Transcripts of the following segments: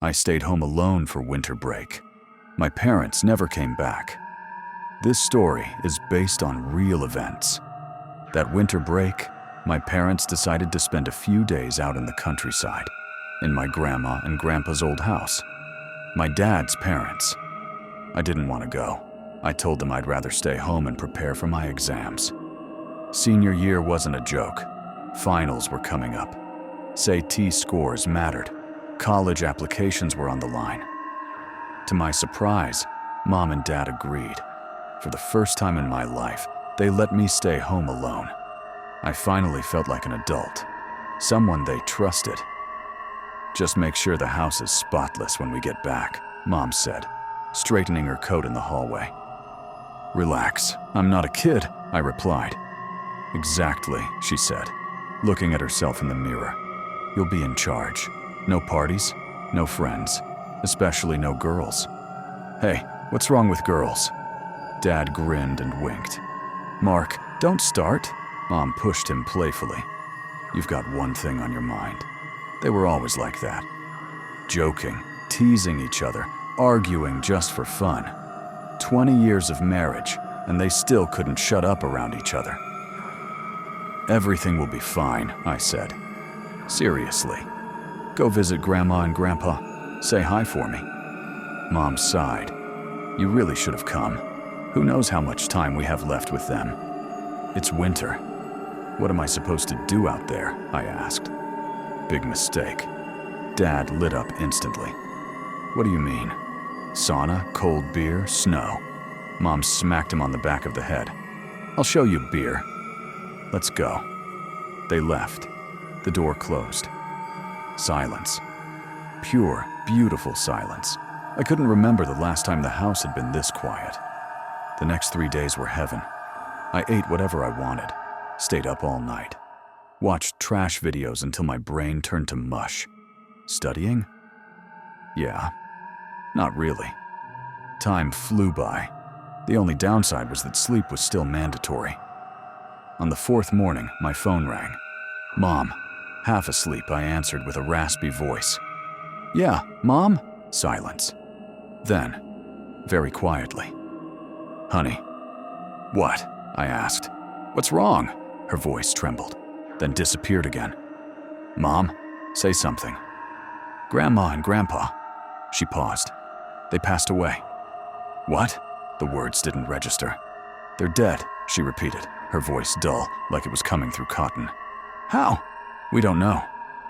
I stayed home alone for winter break. My parents never came back. This story is based on real events. That winter break, my parents decided to spend a few days out in the countryside, in my grandma and grandpa's old house. My dad's parents. I didn't want to go. I told them I'd rather stay home and prepare for my exams. Senior year wasn't a joke. Finals were coming up. SAT scores mattered. College applications were on the line. To my surprise, Mom and Dad agreed. For the first time in my life, they let me stay home alone. I finally felt like an adult, someone they trusted. "Just make sure the house is spotless when we get back," Mom said, straightening her coat in the hallway. "Relax, I'm not a kid," I replied. "Exactly," she said, looking at herself in the mirror. "You'll be in charge. No parties, no friends, especially no girls." "Hey, what's wrong with girls?" Dad grinned and winked. "Mark, don't start." Mom pushed him playfully. "You've got one thing on your mind." They were always like that. Joking, teasing each other, arguing just for fun. 20 years of marriage, and they still couldn't shut up around each other. "Everything will be fine," I said. "Seriously. Go visit Grandma and Grandpa. Say hi for me." Mom sighed. "You really should have come. Who knows how much time we have left with them? It's winter. What am I supposed to do out there?" I asked. "Big mistake." Dad lit up instantly. "What do you mean? Sauna, cold beer, snow?" Mom smacked him on the back of the head. "I'll show you beer. Let's go." They left. The door closed. Silence. Pure, beautiful silence. I couldn't remember the last time the house had been this quiet. The next 3 days were heaven. I ate whatever I wanted, stayed up all night, watched trash videos until my brain turned to mush. Studying? Yeah. Not really. Time flew by. The only downside was that sleep was still mandatory. On the 4th morning, my phone rang. "Mom." Half asleep, I answered with a raspy voice. "Yeah, Mom?" Silence. Then, very quietly, "Honey." "What?" I asked. "What's wrong?" Her voice trembled, then disappeared again. "Mom, say something." "Grandma and Grandpa." She paused. "They passed away." "What?" The words didn't register. "They're dead," she repeated, her voice dull, like it was coming through cotton. "How?" "We don't know.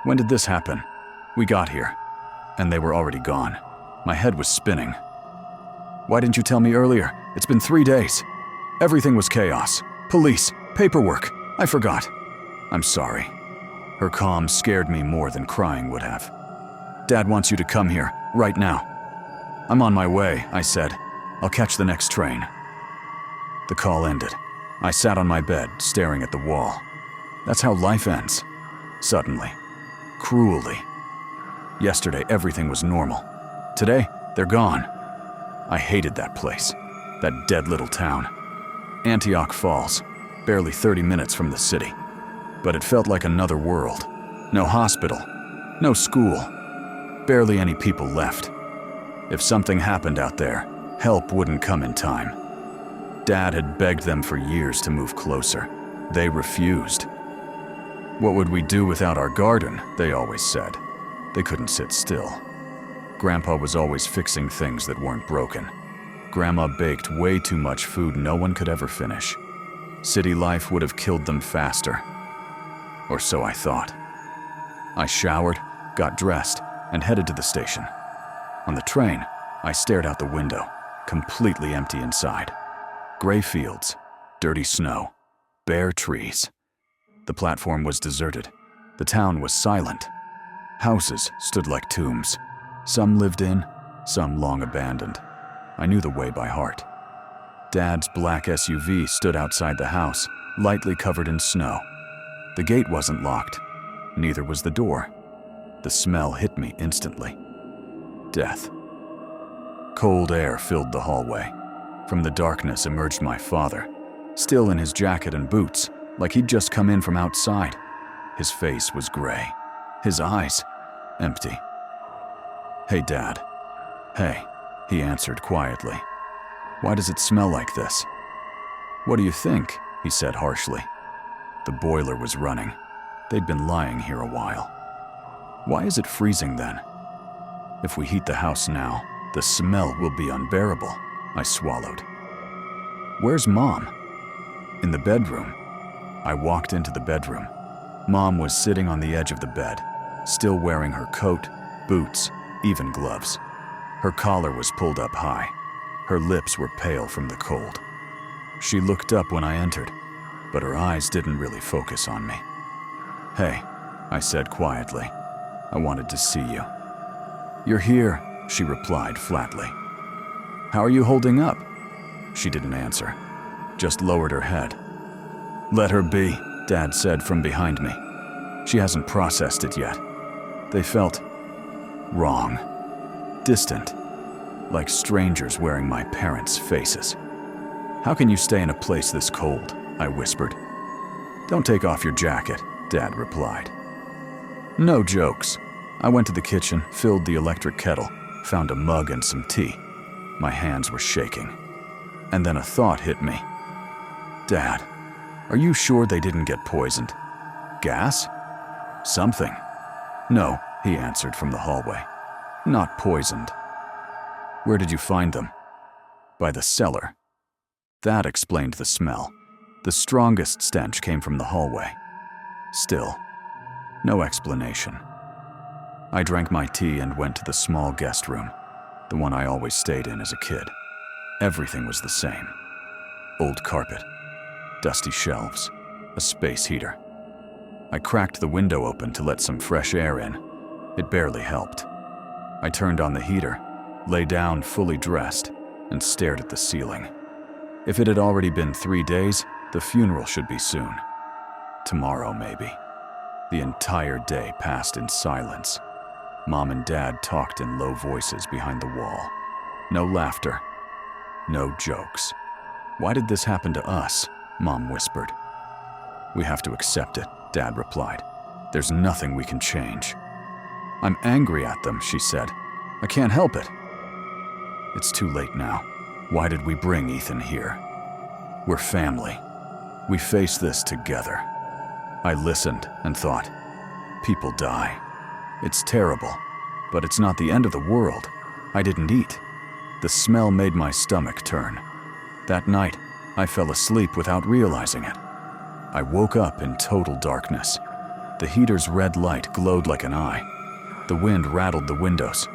When did this happen?" "We got here, and they were already gone." My head was spinning. "Why didn't you tell me earlier? It's been 3 days. Everything was chaos. Police, paperwork. I forgot. I'm sorry." Her calm scared me more than crying would have. "Dad wants you to come here, right now." "I'm on my way," I said. "I'll catch the next train." The call ended. I sat on my bed, staring at the wall. That's how life ends. Suddenly. Cruelly. Yesterday, everything was normal. Today, they're gone. I hated that place. That dead little town. Antioch Falls, barely 30 minutes from the city. But it felt like another world. No hospital. No school. Barely any people left. If something happened out there, help wouldn't come in time. Dad had begged them for years to move closer. They refused. What would we do without our garden, they always said. They couldn't sit still. Grandpa was always fixing things that weren't broken. Grandma baked way too much food no one could ever finish. City life would have killed them faster. Or so I thought. I showered, got dressed, and headed to the station. On the train, I stared out the window, completely empty inside. Gray fields, dirty snow, bare trees. The platform was deserted. The town was silent. Houses stood like tombs. Some lived in, some long abandoned. I knew the way by heart. Dad's black SUV stood outside the house, lightly covered in snow. The gate wasn't locked. Neither was the door. The smell hit me instantly. Death. Cold air filled the hallway. From the darkness emerged my father, still in his jacket and boots, like he'd just come in from outside. His face was gray. His eyes, empty. "Hey, Dad." "Hey," he answered quietly. "Why does it smell like this?" "What do you think?" he said harshly. The boiler was running. They'd been lying here a while. "Why is it freezing then?" "If we heat the house now, the smell will be unbearable," I swallowed. "Where's Mom?" "In the bedroom." I walked into the bedroom. Mom was sitting on the edge of the bed, still wearing her coat, boots, even gloves. Her collar was pulled up high. Her lips were pale from the cold. She looked up when I entered, but her eyes didn't really focus on me. "Hey," I said quietly. "I wanted to see you." "You're here," she replied flatly. "How are you holding up?" She didn't answer, just lowered her head. "Let her be," Dad said from behind me. "She hasn't processed it yet." They felt wrong, distant, like strangers wearing my parents' faces. "How can you stay in a place this cold?" I whispered. "Don't take off your jacket," Dad replied. No jokes. I went to the kitchen, filled the electric kettle, found a mug and some tea. My hands were shaking. And then a thought hit me. "Dad, are you sure they didn't get poisoned? Gas? Something?" "No," he answered from the hallway. "Not poisoned." "Where did you find them?" "By the cellar." That explained the smell. The strongest stench came from the hallway. Still, no explanation. I drank my tea and went to the small guest room, the one I always stayed in as a kid. Everything was the same. Old carpet, dusty shelves, a space heater. I cracked the window open to let some fresh air in. It barely helped. I turned on the heater, lay down fully dressed, and stared at the ceiling. If it had already been 3 days, the funeral should be soon. Tomorrow, maybe. The entire day passed in silence. Mom and Dad talked in low voices behind the wall. No laughter, no jokes. "Why did this happen to us?" Mom whispered. "We have to accept it," Dad replied. "There's nothing we can change." "I'm angry at them," she said. "I can't help it." "It's too late now. Why did we bring Ethan here? We're family. We face this together." I listened and thought, people die. It's terrible, but it's not the end of the world. I didn't eat. The smell made my stomach turn. That night, I fell asleep without realizing it. I woke up in total darkness. The heater's red light glowed like an eye. The wind rattled the windows.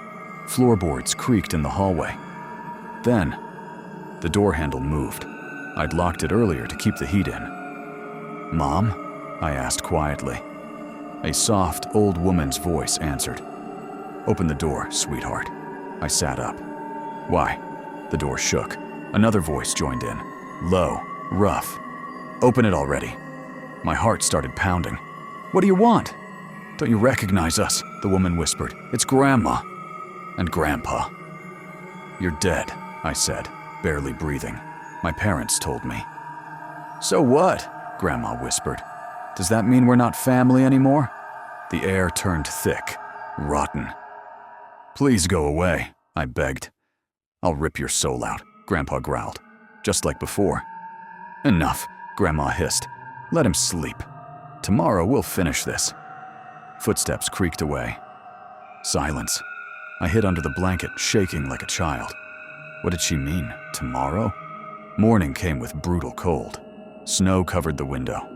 Floorboards creaked in the hallway. Then, the door handle moved. I'd locked it earlier to keep the heat in. "Mom?" I asked quietly. A soft, old woman's voice answered. "Open the door, sweetheart." I sat up. "Why?" The door shook. Another voice joined in, low, rough. "Open it already." My heart started pounding. "What do you want?" "Don't you recognize us?" the woman whispered. "It's Grandma and Grandpa." "You're dead," I said, barely breathing. "My parents told me." "So what?" Grandma whispered. "Does that mean we're not family anymore?" The air turned thick, rotten. "Please go away," I begged. "I'll rip your soul out," Grandpa growled, just like before. "Enough," Grandma hissed. "Let him sleep. Tomorrow we'll finish this." Footsteps creaked away. Silence. I hid under the blanket, shaking like a child. What did she mean? Tomorrow? Morning came with brutal cold. Snow covered the window.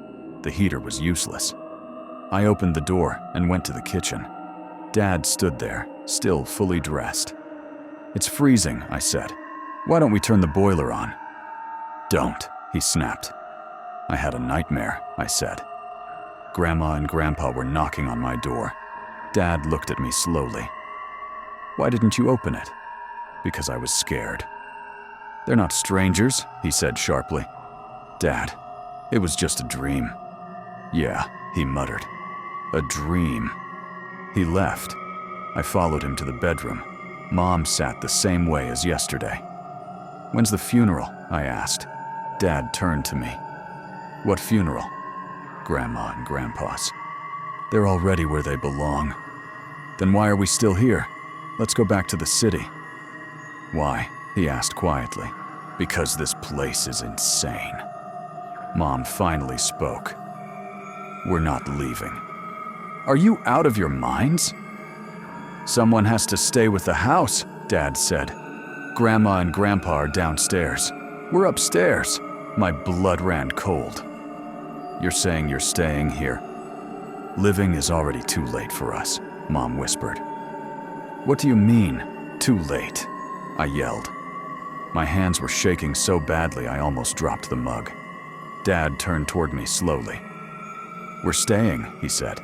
The heater was useless. I opened the door and went to the kitchen. Dad stood there, still fully dressed. "It's freezing," I said. "Why don't we turn the boiler on?" "Don't," he snapped. "I had a nightmare," I said. Grandma and Grandpa were knocking on my door. Dad looked at me slowly. "Why didn't you open it?" "Because I was scared." "They're not strangers," he said sharply. "Dad, it was just a dream." "Yeah," he muttered. "A dream." He left. I followed him to the bedroom. Mom sat the same way as yesterday. "When's the funeral?" I asked. Dad turned to me. "What funeral?" "Grandma and Grandpa's. They're already where they belong." "Then why are we still here?" Let's go back to the city." "Why?" he asked quietly. "Because this place is insane." Mom finally spoke. "We're not leaving." "Are you out of your minds?" "Someone has to stay with the house," Dad said. "Grandma and Grandpa are downstairs. We're upstairs." My blood ran cold. "You're saying you're staying here?" "Living is already too late for us," Mom whispered. "What do you mean, too late?" I yelled. My hands were shaking so badly I almost dropped the mug. Dad turned toward me slowly. "We're staying," he said.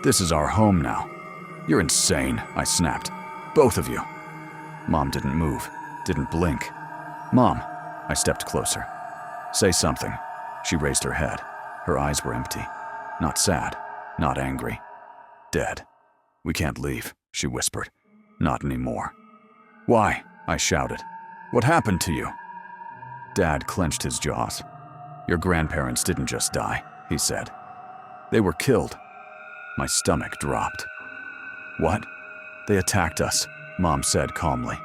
"This is our home now." "You're insane," I snapped. "Both of you." Mom didn't move, didn't blink. "Mom," I stepped closer. "Say something." She raised her head. Her eyes were empty. Not sad, not angry. "Dead. We can't leave," she whispered. "Not anymore." "Why?" I shouted. "What happened to you?" Dad clenched his jaws. "Your grandparents didn't just die," he said. "They were killed." My stomach dropped. "What?" "They attacked us," Mom said calmly.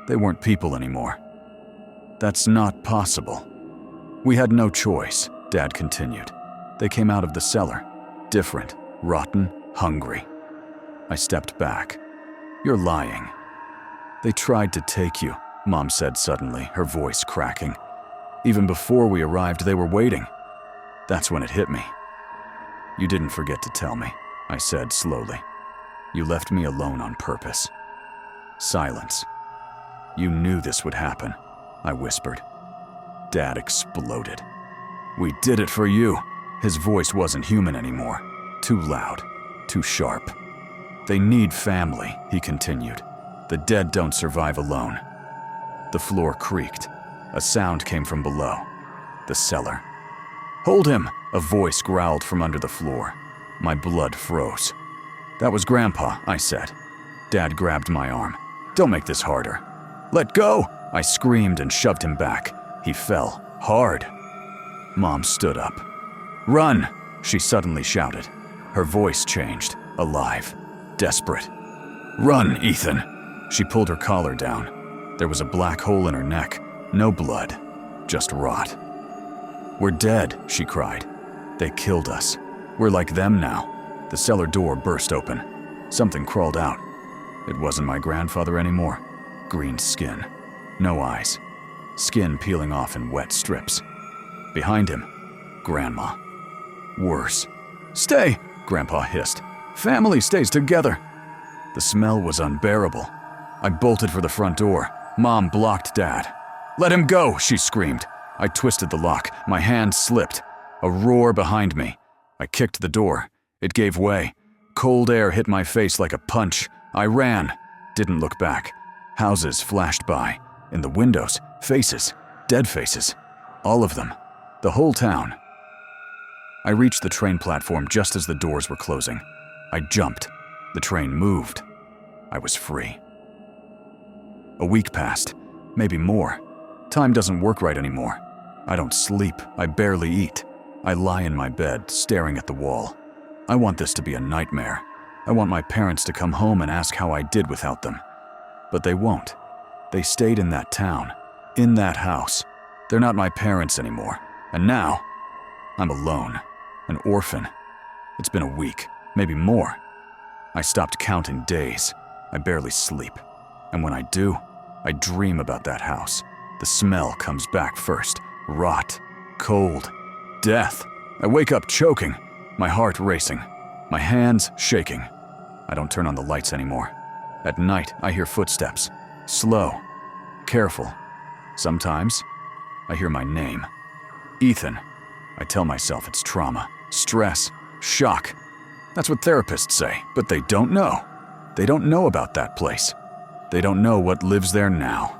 "They weren't people anymore." "That's not possible." "We had no choice," Dad continued. "They came out of the cellar. Different, rotten, hungry." I stepped back. "You're lying." "They tried to take you," Mom said suddenly, her voice cracking. "Even before we arrived, they were waiting." That's when it hit me. "You didn't forget to tell me," I said slowly. "You left me alone on purpose." Silence. "You knew this would happen," I whispered. Dad exploded. "We did it for you." His voice wasn't human anymore. Too loud, too sharp. "They need family," he continued. "The dead don't survive alone." The floor creaked. A sound came from below. The cellar. "Hold him!" A voice growled from under the floor. My blood froze. "That was Grandpa," I said. Dad grabbed my arm. "Don't make this harder." "Let go!" I screamed and shoved him back. He fell, hard. Mom stood up. "Run!" she suddenly shouted. Her voice changed, alive, desperate. "Run, Ethan!" She pulled her collar down. There was a black hole in her neck. No blood, just rot. "We're dead," she cried. "They killed us. We're like them now." The cellar door burst open. Something crawled out. It wasn't my grandfather anymore. Green skin. No eyes. Skin peeling off in wet strips. Behind him, Grandma. Worse. "Stay!" Grandpa hissed. "Family stays together." The smell was unbearable. I bolted for the front door. Mom blocked Dad. "Let him go!" she screamed. I twisted the lock. My hand slipped. A roar behind me. I kicked the door. It gave way. Cold air hit my face like a punch. I ran. Didn't look back. Houses flashed by. In the windows, faces. Dead faces. All of them. The whole town. I reached the train platform just as the doors were closing. I jumped. The train moved. I was free. A week passed. Maybe more. Time doesn't work right anymore. I don't sleep. I barely eat. I lie in my bed, staring at the wall. I want this to be a nightmare. I want my parents to come home and ask how I did without them. But they won't. They stayed in that town, in that house. They're not my parents anymore. And now, I'm alone, an orphan. It's been a week, maybe more. I stopped counting days. I barely sleep. And when I do, I dream about that house. The smell comes back first. Rot, cold, death. I wake up choking, my heart racing, my hands shaking. I don't turn on the lights anymore. At night, I hear footsteps. Slow, careful. Sometimes, I hear my name. Ethan. I tell myself it's trauma, stress, shock. That's what therapists say, but they don't know. They don't know about that place. They don't know what lives there now.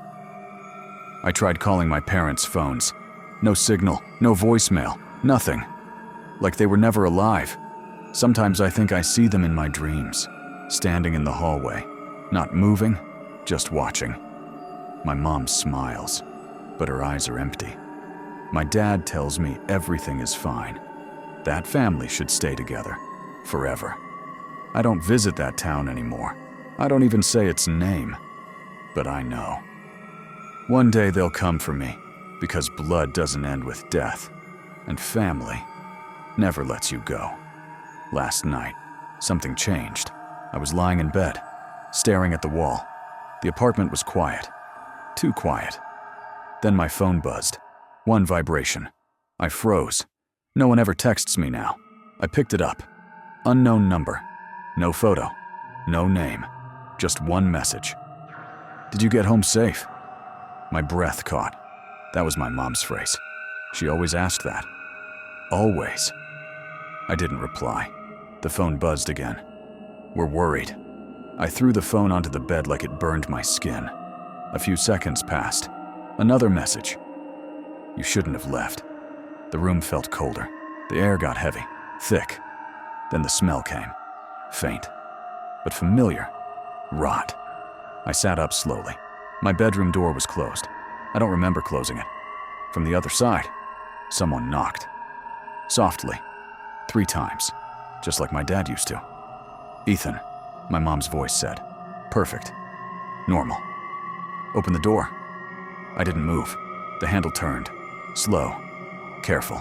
I tried calling my parents' phones. No signal, no voicemail, nothing. Like they were never alive. Sometimes I think I see them in my dreams, standing in the hallway, not moving, just watching. My mom smiles, but her eyes are empty. My dad tells me everything is fine. That family should stay together, forever. I don't visit that town anymore. I don't even say its name, but I know. One day they'll come for me, because blood doesn't end with death, and family never lets you go. Last night, something changed. I was lying in bed, staring at the wall. The apartment was quiet. Too quiet. Then my phone buzzed. One vibration. I froze. No one ever texts me now. I picked it up. Unknown number. No photo. No name. Just one message. "Did you get home safe?" My breath caught. That was my mom's phrase. She always asked that. Always. I didn't reply. The phone buzzed again. "We're worried." I threw the phone onto the bed like it burned my skin. A few seconds passed. Another message. "You shouldn't have left." The room felt colder. The air got heavy, thick. Then the smell came. Faint, but familiar. Rot. I sat up slowly. My bedroom door was closed. I don't remember closing it. From the other side, someone knocked. Softly. 3 times. Just like my dad used to. "Ethan," my mom's voice said. Perfect. Normal. "Open the door." I didn't move. The handle turned. Slow. Careful.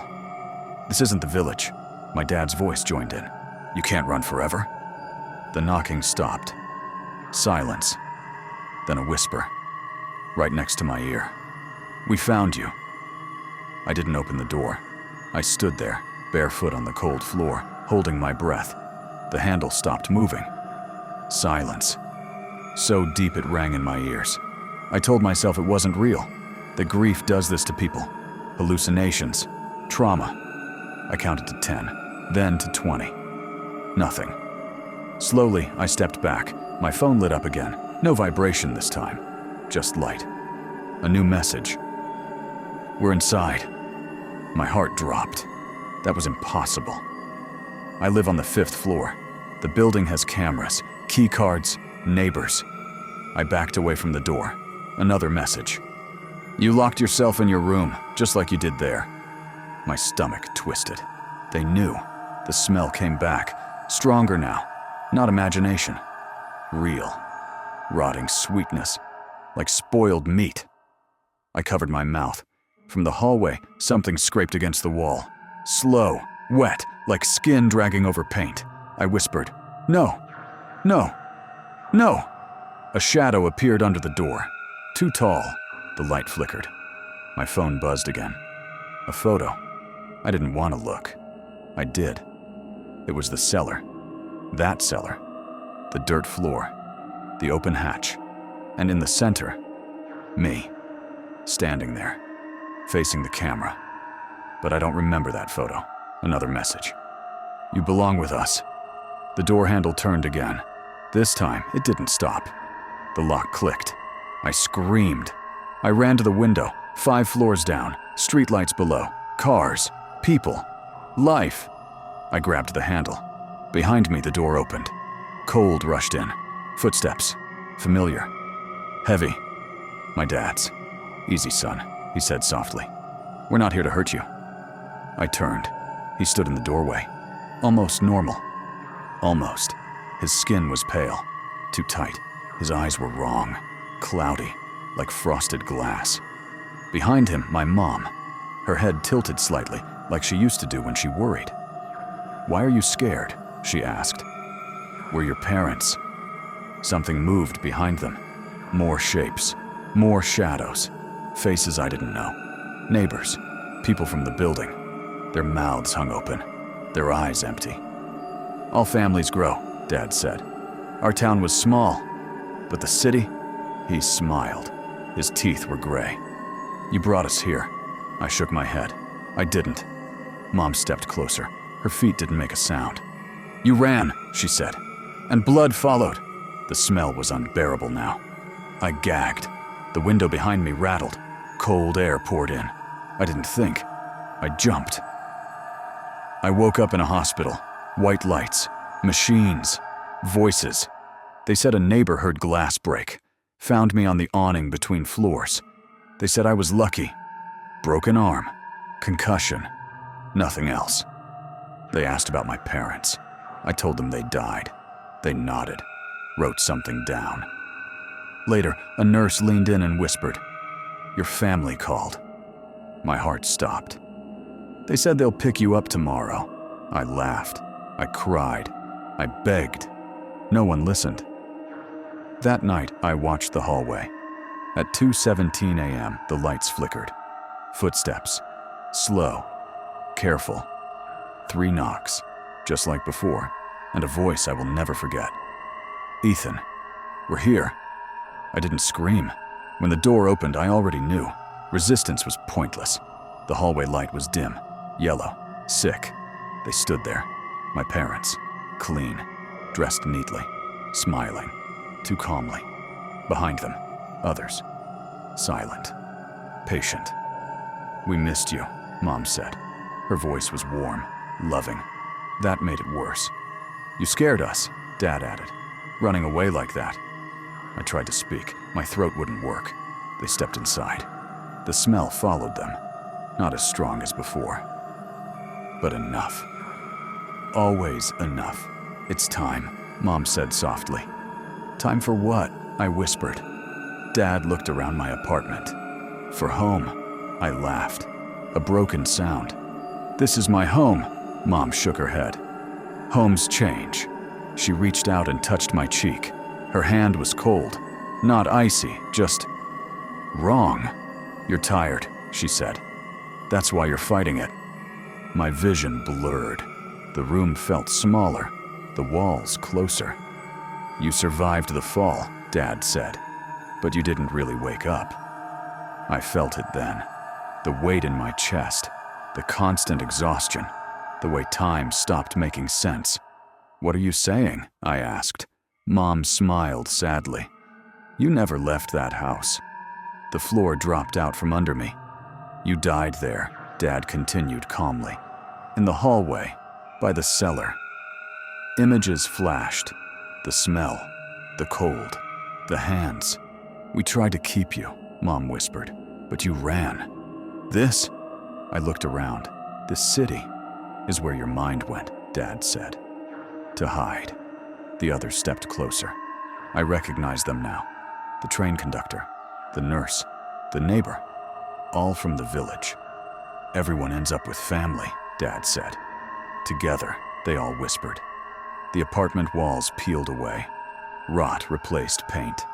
"This isn't the village." My dad's voice joined in. "You can't run forever." The knocking stopped. Silence. Then a whisper. Right next to my ear. "We found you." I didn't open the door. I stood there, barefoot on the cold floor, holding my breath. The handle stopped moving. Silence. So deep it rang in my ears. I told myself it wasn't real, that grief does this to people. Hallucinations. Trauma. I counted to 10, then to 20. Nothing. Slowly, I stepped back. My phone lit up again. No vibration this time. Just light. A new message. "We're inside." My heart dropped. That was impossible. I live on the 5th floor. The building has cameras, key cards, neighbors. I backed away from the door. Another message. "You locked yourself in your room, just like you did there." My stomach twisted. They knew. The smell came back. Stronger now. Not imagination. Real. Rotting sweetness. Like spoiled meat. I covered my mouth. From the hallway, something scraped against the wall. Slow, wet, like skin dragging over paint. I whispered, "No, no, no." A shadow appeared under the door. Too tall. The light flickered. My phone buzzed again. A photo. I didn't want to look. I did. It was the cellar. That cellar. The dirt floor. The open hatch. And in the center, me. Standing there. Facing the camera. But I don't remember that photo. Another message. "You belong with us." The door handle turned again. This time, it didn't stop. The lock clicked. I screamed. I ran to the window, 5 floors down, streetlights below, cars, people, life. I grabbed the handle. Behind me, the door opened. Cold rushed in. Footsteps. Familiar. Heavy. My dad's. "Easy, son," he said softly. "We're not here to hurt you." I turned. He stood in the doorway. Almost normal. Almost. His skin was pale. Too tight. His eyes were wrong. Cloudy. Like frosted glass. Behind him, my mom. Her head tilted slightly, like she used to do when she worried. "Why are you scared?" she asked. "We're your parents." Something moved behind them. More shapes. More shadows. Faces I didn't know. Neighbors. People from the building. Their mouths hung open. Their eyes empty. "All families grow," Dad said. "Our town was small, but the city?" He smiled. His teeth were gray. "You brought us here." I shook my head. I didn't. Mom stepped closer. Her feet didn't make a sound. "You ran," she said, "and blood followed." The smell was unbearable now. I gagged. The window behind me rattled. Cold air poured in. I didn't think. I jumped. I woke up in a hospital. White lights. Machines. Voices. They said a neighbor heard glass break. Found me on the awning between floors. They said I was lucky. Broken arm. Concussion. Nothing else. They asked about my parents. I told them they died. They nodded. wrote something down. Later, a nurse leaned in and whispered, "Your family called." My heart stopped. "They said they'll pick you up tomorrow." I laughed. I cried. I begged. No one listened. That night, I watched the hallway. At 2:17 a.m., the lights flickered. Footsteps. Slow. Careful. 3 knocks, just like before, and a voice I will never forget. "Ethan, we're here." I didn't scream. When the door opened, I already knew. Resistance was pointless. The hallway light was dim, yellow, sick. They stood there. My parents. Clean. Dressed neatly. Smiling. Too calmly. Behind them, others. Silent. Patient. "We missed you," Mom said. Her voice was warm, loving. That made it worse. "You scared us," Dad added. "Running away like that." I tried to speak. My throat wouldn't work. They stepped inside. The smell followed them. Not as strong as before. But enough. Always enough. "It's time," Mom said softly. "Time for what?" I whispered. Dad looked around my apartment. "For home." I laughed. A broken sound. "This is my home." Mom shook her head. "Homes change." She reached out and touched my cheek. Her hand was cold. Not icy, just wrong. "You're tired," she said. "That's why you're fighting it." My vision blurred. The room felt smaller, the walls closer. "You survived the fall," Dad said, "but you didn't really wake up." I felt it then. The weight in my chest, the constant exhaustion, the way time stopped making sense. "What are you saying?" I asked. Mom smiled sadly. "You never left that house." The floor dropped out from under me. "You died there," Dad continued calmly. "In the hallway, by the cellar." Images flashed. The smell, the cold, the hands. "We tried to keep you," Mom whispered, "but you ran." "This?" I looked around. "This city is where your mind went," Dad said. "To hide." The others stepped closer. I recognized them now. The train conductor, the nurse, the neighbor, all from the village. "Everyone ends up with family," Dad said. "Together," they all whispered. The apartment walls peeled away. Rot replaced paint.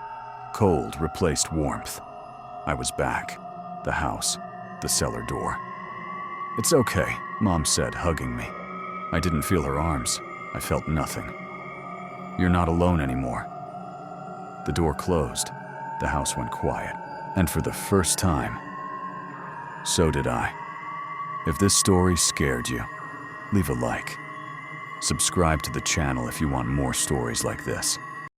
Cold replaced warmth. I was back. The house, the cellar door. "It's okay," Mom said, hugging me. I didn't feel her arms. I felt nothing. "You're not alone anymore." The door closed. The house went quiet. And for the first time, so did I. If this story scared you, leave a like. Subscribe to the channel if you want more stories like this.